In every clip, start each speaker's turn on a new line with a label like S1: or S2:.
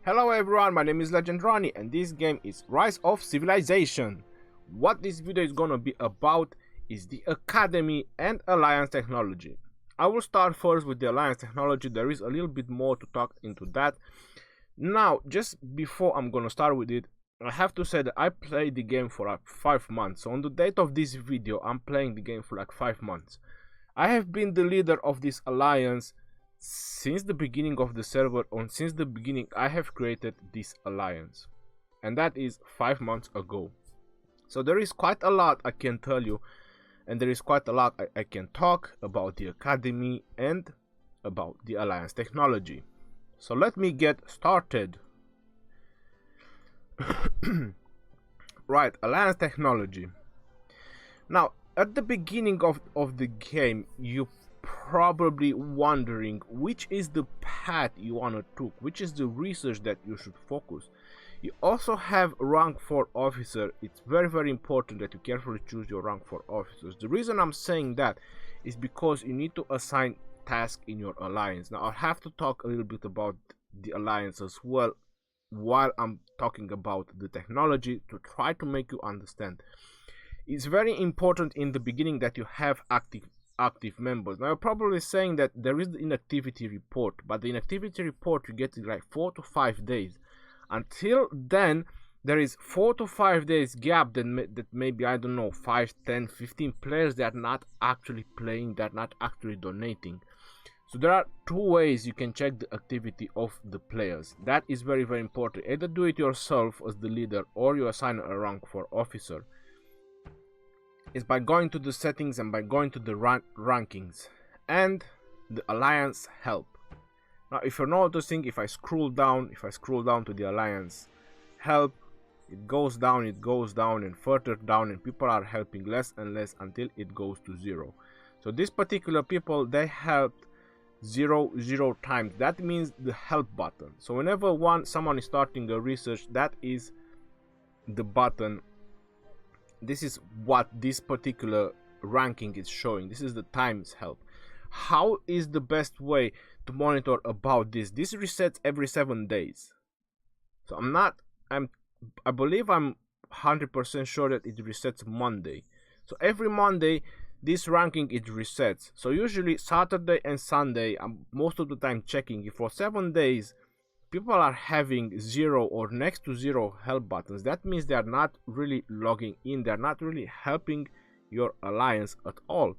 S1: Hello everyone, my name is Legend Ronnie and this game is Rise of Civilization. What this video is gonna be about is the Academy and Alliance technology. I will start first with the Alliance technology. There is a little bit more to talk into that. Now, just before I'm gonna start with it, I have to say that I played the game for like 5 months. So on the date of this video, I'm playing the game for like 5 months. I have been the leader of this alliance since the beginning of the server. Since the beginning I have created this alliance, and that is 5 months ago. So there is quite a lot I can tell you, and there is quite a lot I can talk about the Academy and about the alliance technology. So let me get started. Right, alliance technology. Now, at the beginning of the game, you probably wondering which is the path you want to take, which is the research that you should focus. You also have rank 4 officer. It's very important that you carefully choose your rank 4 officers. The reason I'm saying that is because you need to assign tasks in your alliance. Now I'll have to talk a little bit about the alliance as well while I'm talking about the technology to try to make you understand. It's very important in the beginning that you have active members. Now you're probably saying that there is the inactivity report, but the inactivity report you get in like 4 to 5 days. Until then, there is 4 to 5 days gap that maybe, I don't know, 5, 10, 15 players that are not actually playing, that are not actually donating. So there are 2 ways you can check the activity of the players. That is very important. Either do it yourself as the leader, or you assign a rank 4 officer. Is by going to the settings and by going to the rankings and the alliance help. Now if you're noticing, if I scroll down to the alliance help, it goes down and further down, and people are helping less and less until it goes to 0. So these particular people, they helped 0 times. That means the help button. So whenever someone is starting a research, that is the button. This is what this particular ranking is showing. This is the times help. How is the best way to monitor about this? This resets every 7 days. So I believe I'm 100% sure that it resets Monday. So every Monday this ranking it resets. So usually Saturday and Sunday I'm most of the time checking. If for 7 days people are having 0 or next to 0 help buttons, that means they are not really logging in, they are not really helping your alliance at all.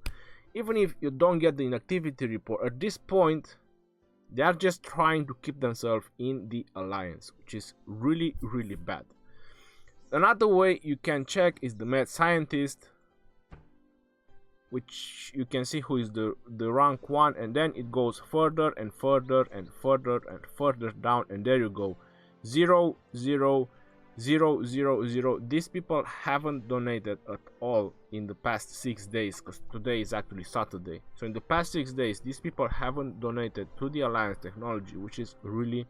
S1: Even if you don't get the inactivity report, at this point they are just trying to keep themselves in the alliance, which is really bad. Another way you can check is the mad scientist, which you can see who is the rank 1, and then it goes further and further and further and further down, and there you go, 0 0 0 0 0. These people haven't donated at all in the past 6 days, because today is actually Saturday. So in the past 6 days these people haven't donated to the alliance technology, which is really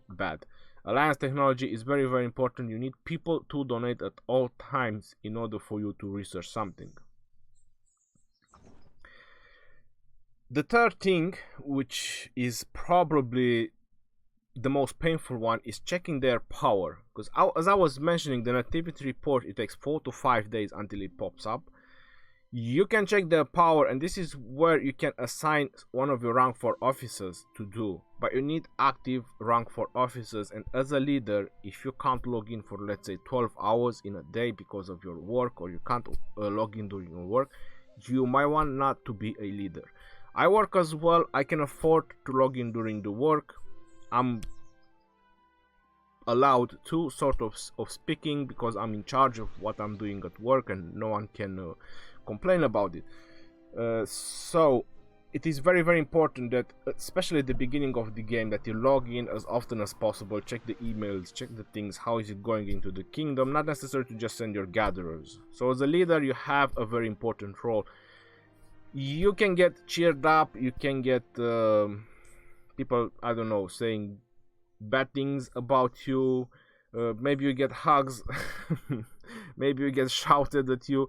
S1: bad. Alliance technology is very important. You need people to donate at all times in order for you to research something. The third thing, which is probably the most painful one, is checking their power. Because as I was mentioning, the activity report, it takes 4 to 5 days until it pops up. You can check their power, and this is where you can assign one of your rank 4 officers to do. But you need active rank 4 officers, and as a leader, if you can't log in for, let's say, 12 hours in a day because of your work, or you can't log in during your work, you might want not to be a leader. I work as well. I can afford to log in during the work. I'm allowed to sort of speaking because I'm in charge of what I'm doing at work, and no one can complain about it. So it is very important that, especially at the beginning of the game, that you log in as often as possible, check the emails, check the things, how is it going into the kingdom, not necessary to just send your gatherers. So as a leader you have a very important role. You can get cheered up, you can get people, I don't know, saying bad things about you, maybe you get hugs, maybe you get shouted at you.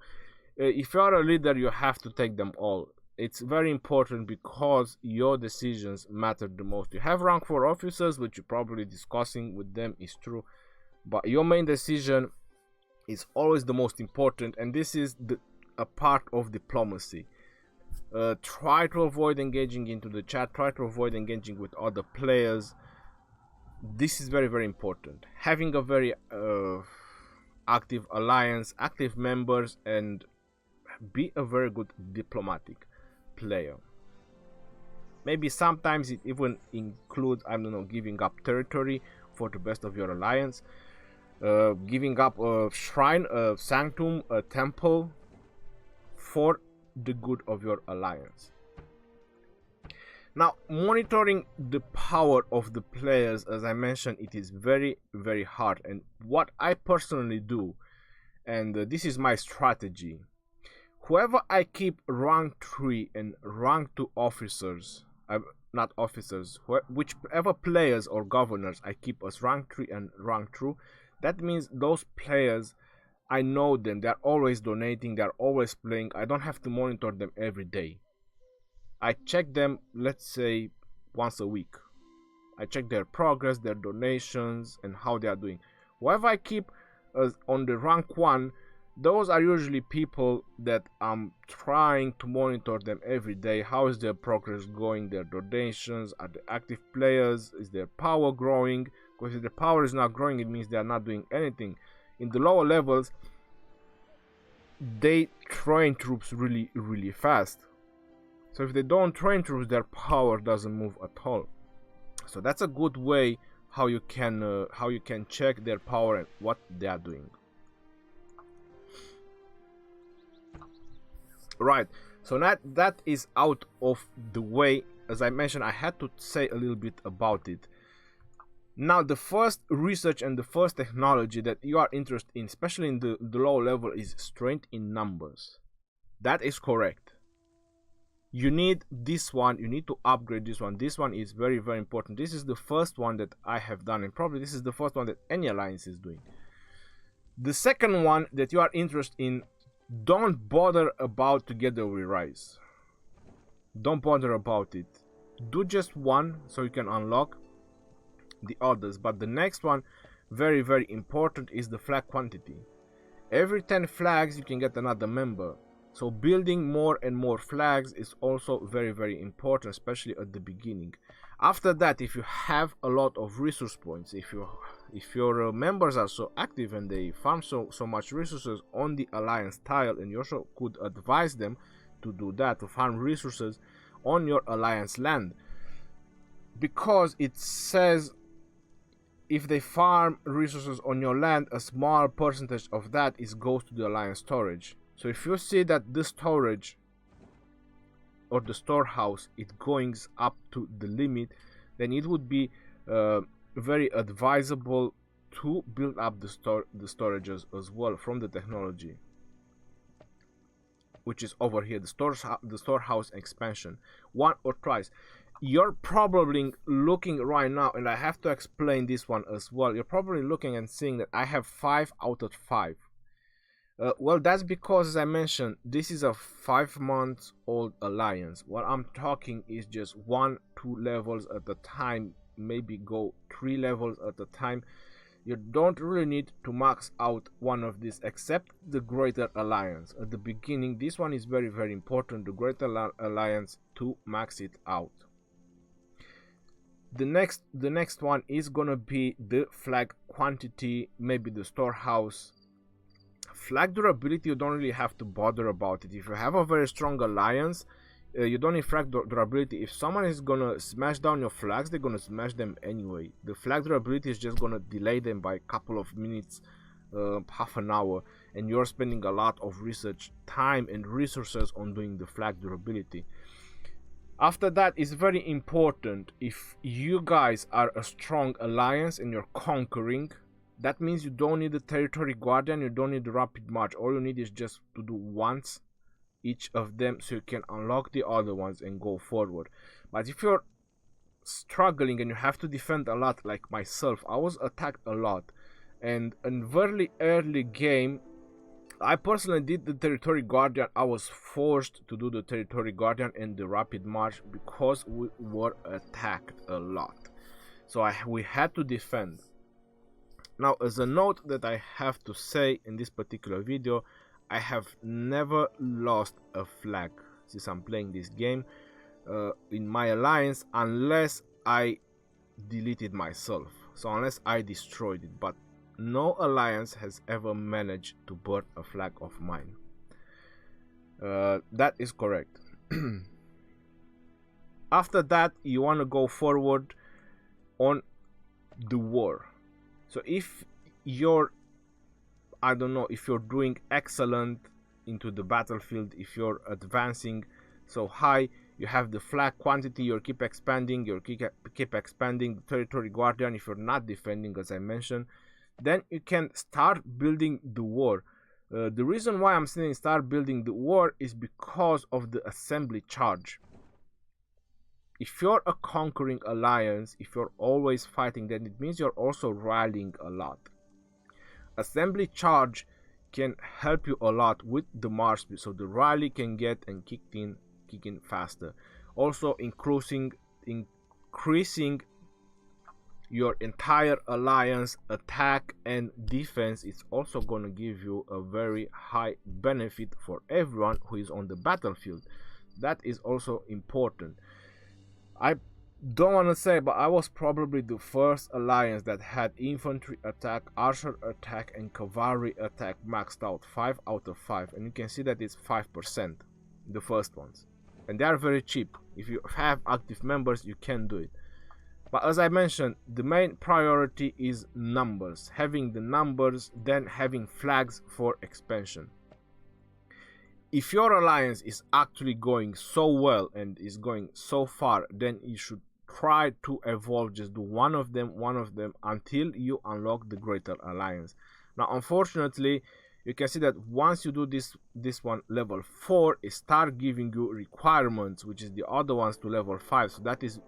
S1: If you are a leader, you have to take them all. it's very important because your decisions matter the most. You have rank 4 officers, which you're probably discussing with them is true, but your main decision is always the most important, and this is a part of diplomacy. Try to avoid engaging into the chat, try to avoid engaging with other players. This is very, very important. Having a very active alliance, active members, and be a very good diplomatic player. Maybe sometimes it even includes, I don't know, giving up territory for the best of your alliance, giving up a shrine, a sanctum, a temple for the good of your alliance. Now, monitoring the power of the players, as I mentioned, it is very, very hard. And what I personally do, and this is my strategy, whoever I keep rank 3 and rank 2 officers, not officers, whichever players or governors I keep as rank 3 and rank 2, that means those players, I know them, they're always donating, they're always playing. I don't have to monitor them every day. I check them, let's say, once a week. I check their progress, their donations, and how they are doing. Whoever I keep on the rank 1, those are usually people that I'm trying to monitor them every day. How is their progress going, their donations, are they active players, is their power growing? Because if the power is not growing, it means they are not doing anything. In the lower levels, they train troops really, really fast. So if they don't train troops, their power doesn't move at all. So that's a good way how you can check their power and what they are doing. Right. So that is out of the way. As I mentioned, I had to say a little bit about it. Now, the first research and the first technology that you are interested in, especially in the lower level, is strength in numbers. That is correct. You need this one, you need to upgrade this one. This one is very, very important. This is the first one that I have done, and probably this is the first one that any alliance is doing. The second one that you are interested in, don't bother about Together We Rise. Don't bother about it. Do just one so you can unlock the others. But the next one, very, very important, is the flag quantity. Every 10 flags you can get another member. So building more and more flags is also very, very important, especially at the beginning. After that, if you have a lot of resource points, if your members are so active and they farm so much resources on the alliance tile, and you also could advise them to do that, to farm resources on your alliance land, because it says if they farm resources on your land, a small percentage of that goes to the alliance storage. So if you see that the storage or the storehouse it goes up to the limit, then it would be very advisable to build up the storages as well from the technology, which is over here, the storehouse expansion. One or twice. You're probably looking right now, and I have to explain this one as well. You're probably looking and seeing that I have 5 out of 5. Well, that's because, as I mentioned, this is a 5-month-old alliance. What I'm talking is just 1-2 levels at a time, maybe go 3 levels at a time. You don't really need to max out one of these, except the Greater Alliance. At the beginning, this one is very, very important, the Greater Alliance, to max it out. The next one is gonna be the flag quantity, maybe the storehouse. Flag durability, you don't really have to bother about it. If you have a very strong alliance, you don't need flag durability. If someone is gonna smash down your flags, they're gonna smash them anyway. The flag durability is just gonna delay them by a couple of minutes, half an hour, and you're spending a lot of research time and resources on doing the flag durability. After that, it's very important, if you guys are a strong alliance and you're conquering, that means you don't need the territory guardian, you don't need the rapid march. All you need is just to do once each of them so you can unlock the other ones and go forward. But if you're struggling and you have to defend a lot, like myself, I was attacked a lot, and in very early game I personally did the Territory Guardian. I was forced to do the Territory Guardian and the Rapid March because we were attacked a lot. So we had to defend. Now, as a note that I have to say in this particular video, I have never lost a flag since I'm playing this game in my alliance, unless I deleted myself. So unless I destroyed it, but no alliance has ever managed to burn a flag of mine. That is correct. After that, you want to go forward on the war. So if you're, I don't know, if you're doing excellent into the battlefield, if you're advancing so high, you have the flag quantity, you keep expanding, keep expanding the Territory Guardian. If you're not defending, as I mentioned, then you can start building the war. The reason why I'm saying start building the war is because of the assembly charge. If you're a conquering alliance, if you're always fighting, then it means you're also rallying a lot. Assembly charge can help you a lot with the march speed, so the rally can get and kick in faster. Also increasing your entire alliance attack and defense is also going to give you a very high benefit for everyone who is on the battlefield. That is also important. I don't want to say, but I was probably the first alliance that had infantry attack, archer attack, and cavalry attack maxed out, 5 out of 5, and you can see that it's 5%, the first ones, and they are very cheap. If you have active members, you can do it. But as I mentioned, the main priority is numbers, having the numbers, then having flags for expansion. If your alliance is actually going so well and is going so far, then you should try to evolve, just do one of them until you unlock the greater alliance. Now unfortunately, you can see that once you do this one level 4, it start giving you requirements, which is the other ones to level 5, so that is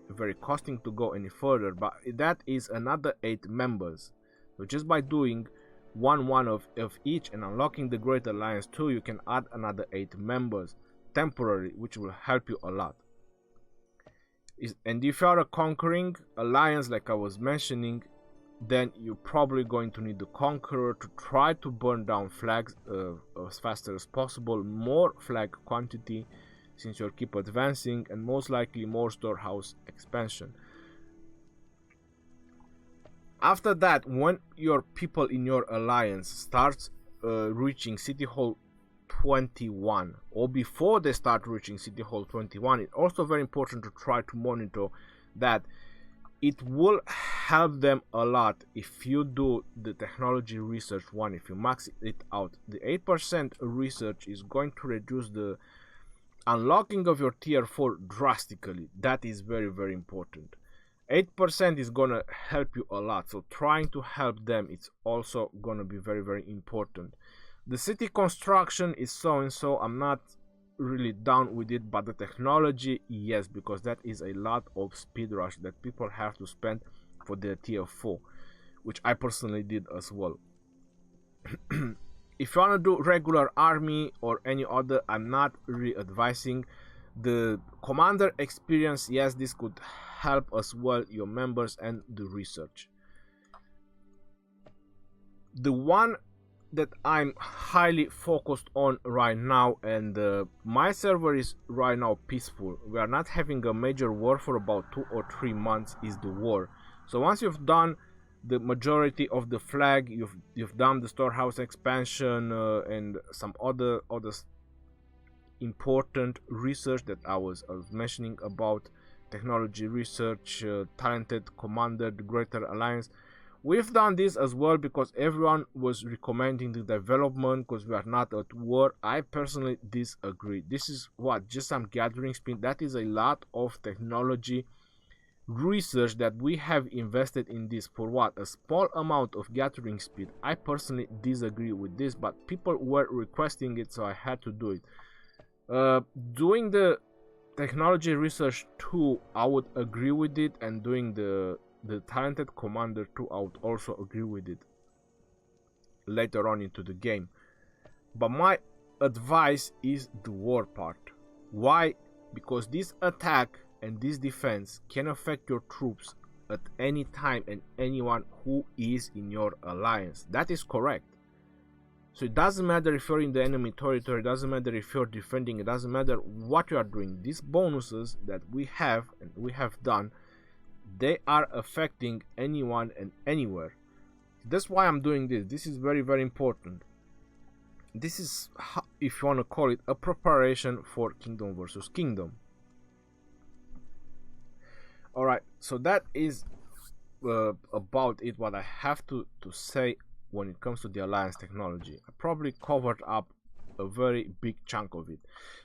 S1: very costing to go any further, but that is another 8 members. So just by doing one of each and unlocking the Great Alliance 2, you can add another 8 members temporarily, which will help you a lot. And if you are a conquering alliance, like I was mentioning, then you're probably going to need the Conqueror to try to burn down flags as fast as possible, more flag quantity since you'll keep advancing, and most likely more storehouse expansion. After that, when your people in your alliance starts reaching City Hall 21, or before they start reaching City Hall 21, it's also very important to try to monitor that. It will help them a lot if you do the technology research one, if you max it out. The 8% research is going to reduce the unlocking of your tier 4 drastically. That is very, very important. 8% is gonna help you a lot, so trying to help them, it's also gonna be very, very important. The city construction is so and so. I'm not really down with it, but the technology, yes, because that is a lot of speed rush that people have to spend for their tier 4, which I personally did as well. If you want to do regular army or any other, I'm not really advising. The commander experience, yes, this could help as well your members and the research. The one that I'm highly focused on right now, and my server is right now peaceful, we are not having a major war for about 2 or 3 months, is the war. So once you've done the majority of the flag, you've done the storehouse expansion and some other important research that I was mentioning about, technology research, talented commander, the greater alliance. We've done this as well because everyone was recommending the development because we are not at war. I personally disagree. This is what, just some gathering speed. That is a lot of technology research that we have invested in this for what, a small amount of gathering speed. I personally disagree with this, but people were requesting it, so I had to do it. Doing the technology research 2, I would agree with it, and doing the talented commander 2, I would also agree with it later on into the game. But my advice is the war part. Why? Because this attack and this defense can affect your troops at any time and anyone who is in your alliance. That is correct. So it doesn't matter if you're in the enemy territory, it doesn't matter if you're defending, it doesn't matter what you are doing. These bonuses that we have and we have done, they are affecting anyone and anywhere. That's why I'm doing this. This is very, very important. This is, if you want to call it, a preparation for kingdom versus kingdom. Alright, so that is about it, what I have to say when it comes to the alliance technology. I probably covered up a very big chunk of it.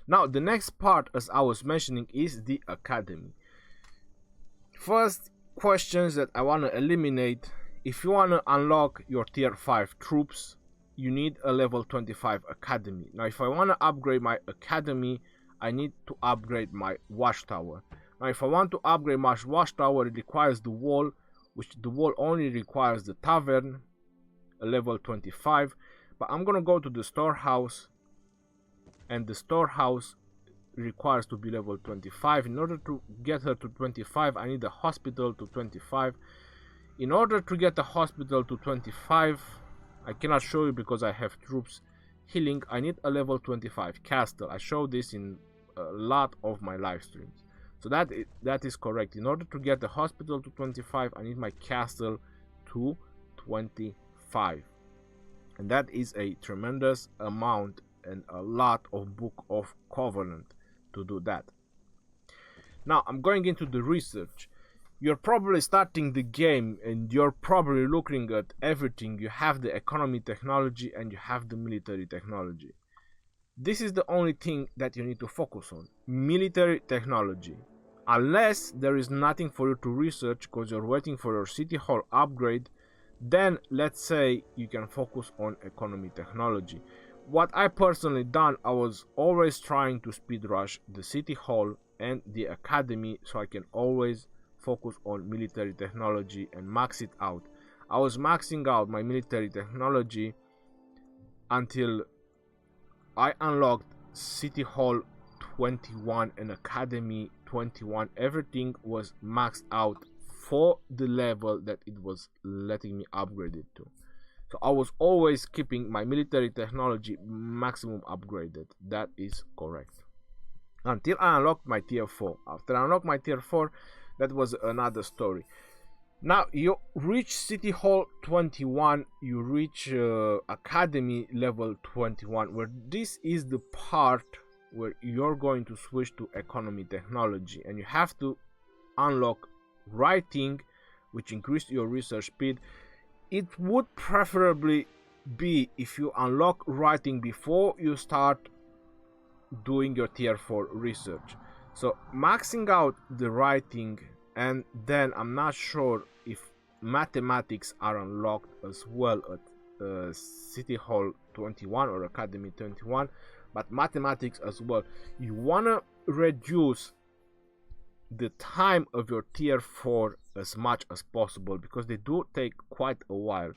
S1: Now the next part, as I was mentioning, is the academy. First questions that I want to eliminate: if you want to unlock your tier 5 troops, you need a level 25 academy. Now if I want to upgrade my academy, I need to upgrade my watchtower. Now if I want to upgrade my watchtower, it requires the wall, which the wall only requires the tavern, a level 25. But I'm gonna go to the storehouse, and the storehouse requires to be level 25. In order to get her to 25, I need a hospital to 25. In order to get the hospital to 25, I cannot show you because I have troops healing. I need a level 25 castle. I show this in a lot of my live streams. So that is correct. In order to get the hospital to 25, I need my castle to 25. And that is a tremendous amount and a lot of Book of Covenant to do that. Now I'm going into the research. You're probably starting the game and you're probably looking at everything. You have the economy technology and you have the military technology. This is the only thing that you need to focus on: military technology. Unless there is nothing for you to research because you're waiting for your city hall upgrade, then let's say you can focus on economy technology. What I personally done, I was always trying to speed rush the city hall and the academy so I can always focus on military technology and max it out. I was maxing out my military technology until I unlocked City Hall 21 and Academy 21. Everything was maxed out for the level that it was letting me upgrade it to. So I was always keeping my military technology maximum upgraded. That is correct. Until I unlocked my tier 4. After I unlocked my tier 4, that was another story. Now you reach City Hall 21, you reach Academy level 21, where this is the part where you're going to switch to economy technology, and you have to unlock writing, which increases your research speed. It would preferably be if you unlock writing before you start doing your tier 4 research. So maxing out the writing, and then I'm not sure if mathematics are unlocked as well at City Hall 21 or Academy 21, but mathematics as well. You want to reduce the time of your tier 4 as much as possible, because they do take quite a while,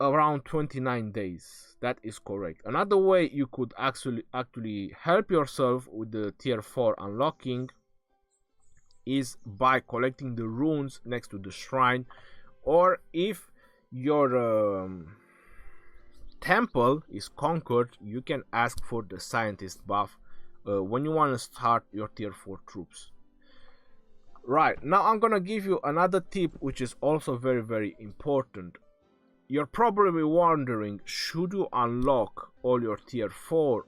S1: around 29 days. That is correct. Another way you could actually help yourself with the tier 4 unlocking is by collecting the runes next to the shrine, or if your temple is conquered, you can ask for the scientist buff when you want to start your tier 4 troops. Right, now I'm gonna give you another tip which is also very, very important. You're probably wondering, should you unlock all your tier 4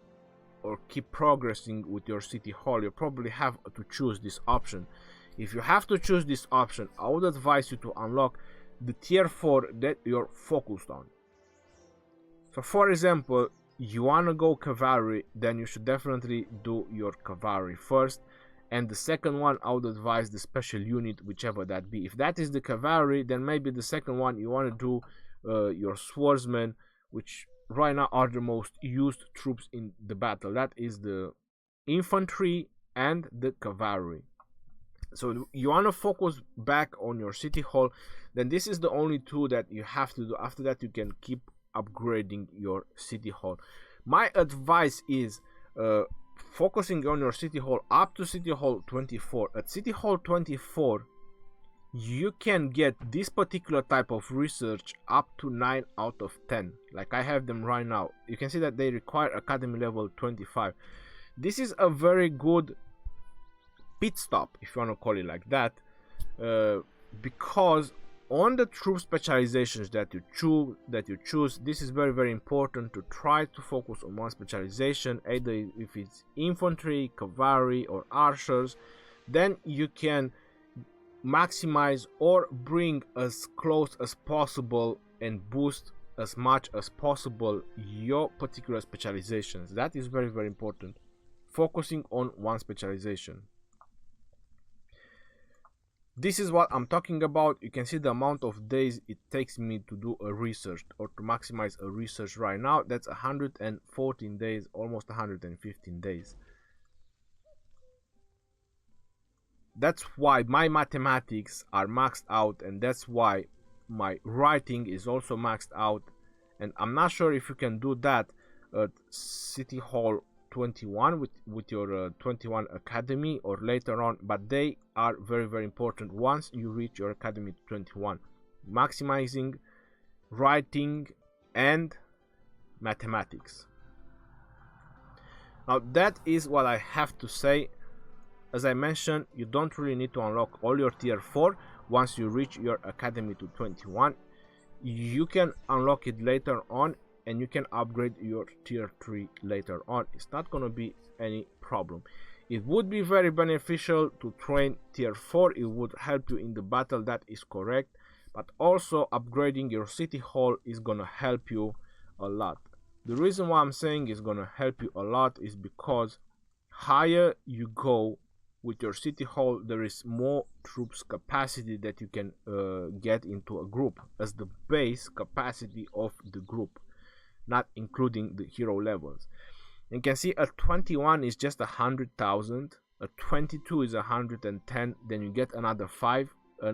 S1: or keep progressing with your city hall? You probably have to choose this option. If you have to choose this option, I would advise you to unlock the tier 4 that you're focused on. So for example, you want to go cavalry, then you should definitely do your cavalry first, and the second one I would advise the special unit, whichever that be. If that is the cavalry, then maybe the second one you want to do your swordsmen, which right now are the most used troops in the battle. That is the infantry and the cavalry. So you want to focus back on your city hall, then this is the only two that you have to do. After that you can keep upgrading your city hall. My advice is focusing on your city hall up to city hall 24. At city hall 24 you can get this particular type of research up to 9 out of 10, like I have them right now. You can see that they require academy level 25. This is a very good pit stop, if you want to call it like that, because on the troop specializations that you choose, this is very important to try to focus on one specialization, either if it's infantry, cavalry, or archers. Then you can maximize or bring as close as possible and boost as much as possible your particular specializations. That is very important, focusing on one specialization. This is what I'm talking about. You can see the amount of days it takes me to do a research or to maximize a research right now. That's 114 days, almost 115 days. That's why my mathematics are maxed out, and that's why my writing is also maxed out. And I'm not sure if you can do that at City Hall 21 with your 21 Academy or later on, but they are very important once you reach your Academy 21. Maximizing writing and mathematics. Now that is what I have to say. As I mentioned, you don't really need to unlock all your tier 4 once you reach your Academy to 21. You can unlock it later on, and you can upgrade your tier 3 later on. It's not gonna be any problem. It would be very beneficial to train tier 4. It would help you in the battle, that is correct, but also upgrading your city hall is gonna help you a lot. The reason why I'm saying it's gonna help you a lot is because higher you go with your city hall, there is more troops capacity that you can get into a group as the base capacity of the group, not including the hero levels. You can see at 21 is just 100,000, at 22 is 110, then you get another 5,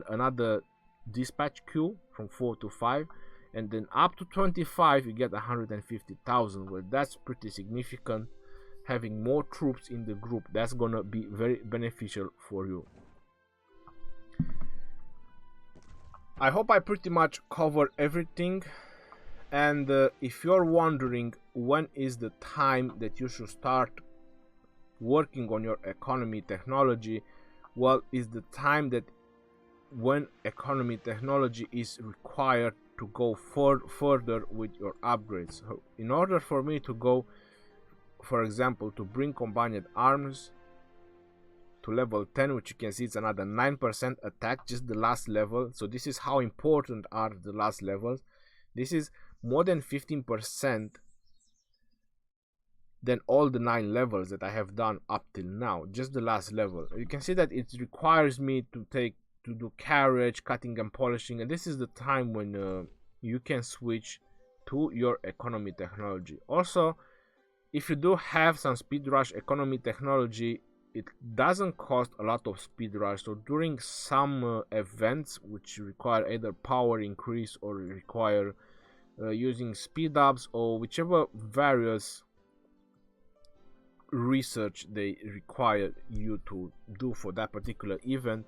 S1: another dispatch queue from 4 to 5, and then up to 25 you get 150,000. Well, that's pretty significant. Having more troops in the group, that's gonna be very beneficial for you. I hope I pretty much covered everything, and if you're wondering when is the time that you should start working on your economy technology, well, is the time that when economy technology is required to go further with your upgrades. So in order for me to go, for example, to bring combined arms to level 10, which you can see it's another 9% attack, just the last level. So this is how important are the last levels. This is more than 15% than all the 9 levels that I have done up till now, just the last level. You can see that it requires me to do carriage, cutting and polishing, and this is the time when you can switch to your economy technology. Also, if you do have some speed rush economy technology, it doesn't cost a lot of speed rush. So during some events which require either power increase or require using speed ups or whichever various research they require you to do for that particular event,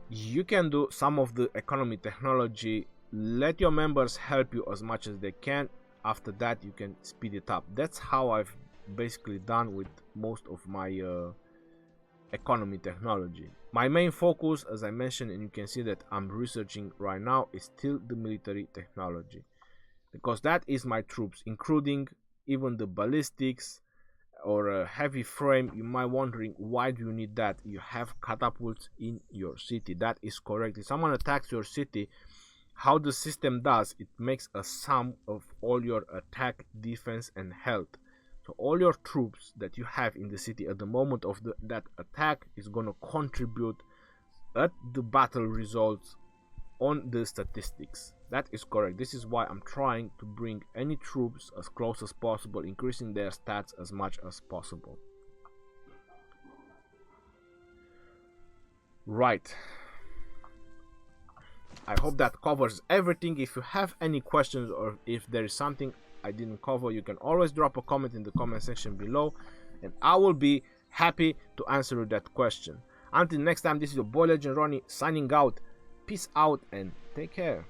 S1: you can do some of the economy technology. Let your members help you as much as they can. After that you can speed it up. That's how I've basically done with most of my economy technology. My main focus, as I mentioned, and you can see that I'm researching right now, is still the military technology, because that is my troops, including even the ballistics or a heavy frame. You might wondering, why do you need that? You have catapults in your city. That is correct. If someone attacks your city, how the system does, it makes a sum of all your attack, defense and health. So all your troops that you have in the city at the moment of that attack is going to contribute at the battle results on the statistics. That is correct. This is why I'm trying to bring any troops as close as possible, increasing their stats as much as possible. Right. I hope that covers everything. If you have any questions or if there is something I didn't cover, you can always drop a comment in the comment section below, and I will be happy to answer that question. Until next time, this is your boy Legend Ronnie signing out. Peace out and take care.